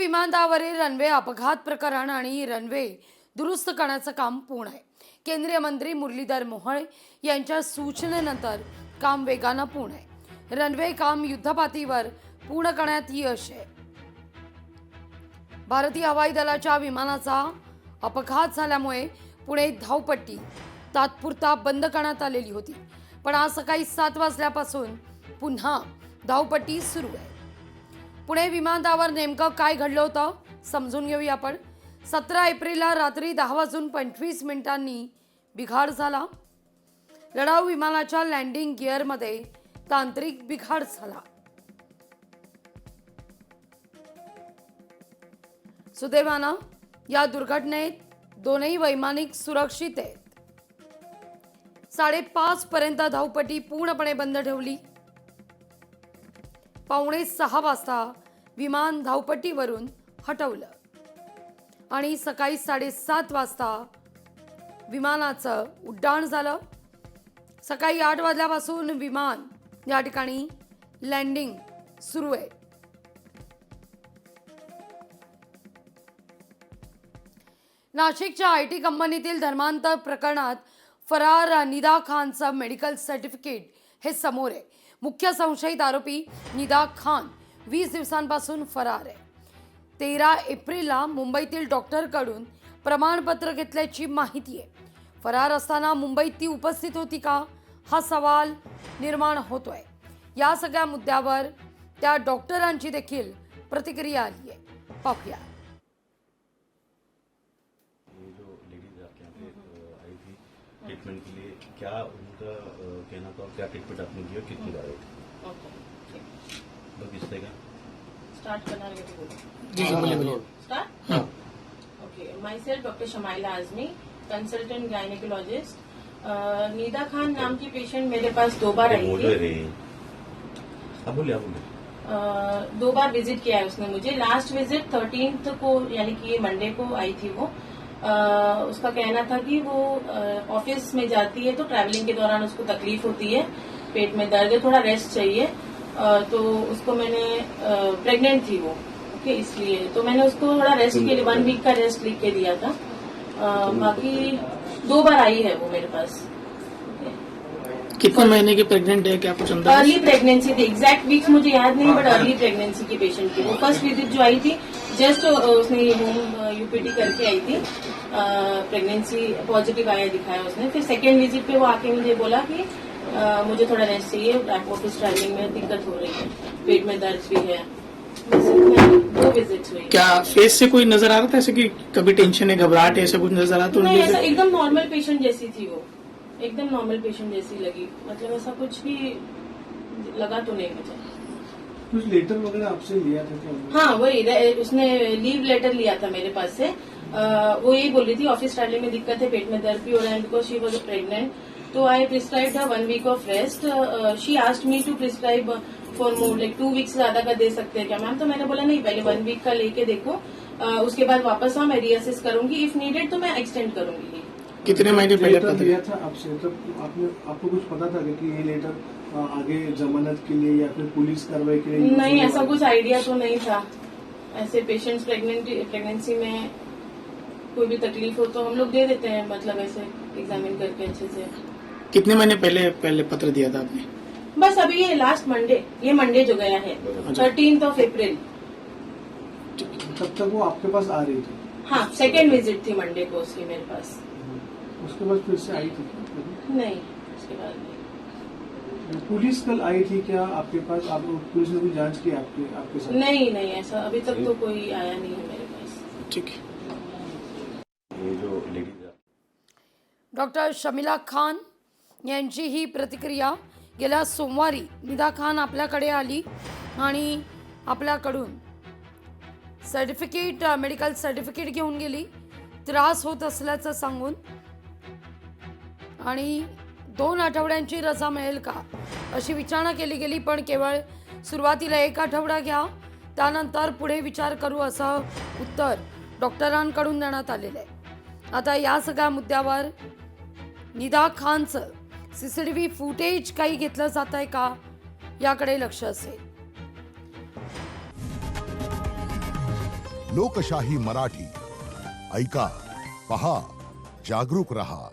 विमानतळावरील रनवे अपघात प्रकरण आणि रनवे दुरुस्त करण्याचं काम पूर्ण आहे. केंद्रीय मंत्री मुरलीधर मोहोळ यांच्या सूचनेनंतर काम वेगानं पूर्ण आहे. रनवे काम युद्धपातळीवर पूर्ण करण्यात यश आहे. भारतीय हवाई दलाच्या विमानाचा अपघात झाल्यामुळे पुणे धावपट्टी तात्पुरता बंद करण्यात आलेली होती, पण आज सकाळी 7 वाजल्यापासून पुन्हा धावपट्टी सुरू आहे. पुणे विमानतळावर नेमकं काय घडलं होतं समजून घेऊया आपण. 17 एप्रिलला रात्री 10:25 बिघाड झाला. लढाऊ विमानाच्या लँडिंग गिअरमध्ये तांत्रिक बिघाड झाला. सुदैवानं या दुर्घटनेत दोनही वैमानिक सुरक्षित आहेत. 5:30 पर्यंत धावपट्टी पूर्णपणे बंद ठेवली. 5:45 वाजता विमान धावपट्टीवरून हटवलं आणि सकाळी 7:30 वाजता विमानाचं उड्डाण झालं. सकाळी 8 वाजल्यापासून विमान या ठिकाणी लँडिंग सुरू आहे. नाशिकच्या IT कंपनीतील धर्मांतर प्रकरणात फरार निदा खानचं मेडिकल सर्टिफिकेट हे समोर आहे. मुख्य संशयित आरोपी निदा खान 20 दिवसांपासून फरार आहे. 13 एप्रिलला मुंबईतील डॉक्टरकडून प्रमाणपत्र घेतल्याची माहिती आहे. फरार असताना मुंबईत ती उपस्थित होती का हा सवाल निर्माण होतोय. या सगळ्या मुद्द्यावर त्या डॉक्टरांची देखील प्रतिक्रिया आली आहे. पाहूया. ट्रीटमेंट के लिए क्या उनका कहना था, क्या ट्रीटमेंट आपने दिया, कितनी बार तो किससे का स्टार्ट करना है जी बोलिए स्टार्ट हाँ okay. Myself doctor Shamaila Azmi, consultant gynaecologist. Nida Khan नाम की पेशेंट मेरे पास 2 बार आई थी. आप बोलिए 2 बार विजिट किया है उसने मुझे. लास्ट विजिट 13th को यानी कि ये मंडे को आई थी वो. उसका कहना था कि वो ऑफिस में जाती है तो ट्रैवलिंग के दौरान उसको तकलीफ होती है, पेट में दर्द है, थोड़ा रेस्ट चाहिए. तो उसको मैंने प्रेग्नेंट थी वो, ओके, इसलिए तो मैंने उसको थोड़ा रेस्ट के लिए 1 वीक का रेस्ट लिख के दिया था. बाकी 2 बार आई है वो मेरे पास. कितने महीने की प्रेग्नेंट है, क्या कुछ अंदाजा? अर्ली प्रेगनेंसी थी. एग्जैक्ट वीक्स मुझे याद नहीं, बट अर्ली प्रेगनेंसी की पेशेंट थी वो. फर्स्ट विजिट जो आई थी जस्ट उसने होम यूपीटी करके आई थी. प्रेगनेंसी पॉजिटिव आया दिखाया उसने. फिर सेकेंड विजिट पे वो आके मुझे बोला कि मुझे थोड़ा रेस्ट चाहिए, ऑफिस ट्रैवलिंग में दिक्कत हो रही है, पेट में दर्द भी है. 2 विजिट्स हुई. क्या फेस से कोई नजर आ रहा था ऐसे कि कभी टेंशन है, घबराहट है, ऐसा कुछ नजर आ रहा? तो नहीं, ऐसा एकदम नॉर्मल पेशेंट जैसी थी वो, एकदम नॉर्मल पेशेंट जैसी लगी. मतलब ऐसा कुछ भी लगा तो नहीं मुझे. कुछ लेटर वगैरह आपसे लिया था क्या? हाँ, वही उसने लीव लेटर लिया था मेरे पास से. वो यही बोल रही थी ऑफिस ट्रैवलिंग में दिक्कत है, पेट में दर्द भी हो रहा है, बिकॉज शी वॉज प्रेग्नेंट. तो I prescribed her 1 week of rest. She asked me to prescribe for more, like 2 weeks ज्यादा का दे सकते हैं क्या मैम? तो मैंने बोला नहीं, पहले 1 वीक का लेके देखो, उसके बाद वापस आओ, मैं रीअसेस करूंगी, इफ नीडेड तो मैं एक्सटेंड करूंगी. कितने महीने पहले लेटर पता लिया था आपसे, तब आपको कुछ पता था कि ये लेटर आगे जमानत के लिए या फिर पुलिस कार्रवाई के लिए? नहीं, ऐसा कुछ आइडिया तो नहीं था. ऐसे पेशेंट्स प्रेगनेंसी में कोई भी तकलीफ हो तो हम लोग दे देते हैं, मतलब ऐसे एग्जामिन करके अच्छे से. कितने महीने पहले पत्र दिया था आपने? बस अभी ये लास्ट मंडे, ये मंडे जो गया है 13th अप्रैल. तब तक वो आपके पास आ रही थी? हाँ, सेकेंड विजिट थी मंडे को उसकी मेरे पास. उसके बाद फिर से आई थी? नहीं, उसके बाद नहीं. पुलिस कल आई थी क्या आपके पास? आप पुलिस ने कोई जांच की आपके साथ? नहीं, ऐसा अभी तक तो कोई आया नहीं है मेरे पास. ठीक है. ये जो लेडीज डॉक्टर शमिला खान यांची ही प्रतिक्रिया. गेल्या सोमवारी निदा खान आपल्याकडे आली आणि आपल्याकडून मेडिकल सर्टिफिकेट घेऊन गेली, त्रास होत असल्याचं सांगून. आणि 2 आठवड्यांची रजा मिळेल का अशी विचारणा केली गेली, पण केवळ सुरुवातीला 1 आठवडा घ्या, त्यानंतर पुढे विचार करू असं उत्तर डॉक्टरांकडून देण्यात आलेलं आहे. आता या सगळ्या मुद्द्यावर निदा खानचं CCTV फुटेज काही घेतलं जात आहे का याकडे लक्ष असेल. लोकशाही मराठी ऐका पहा जागरूक रहा.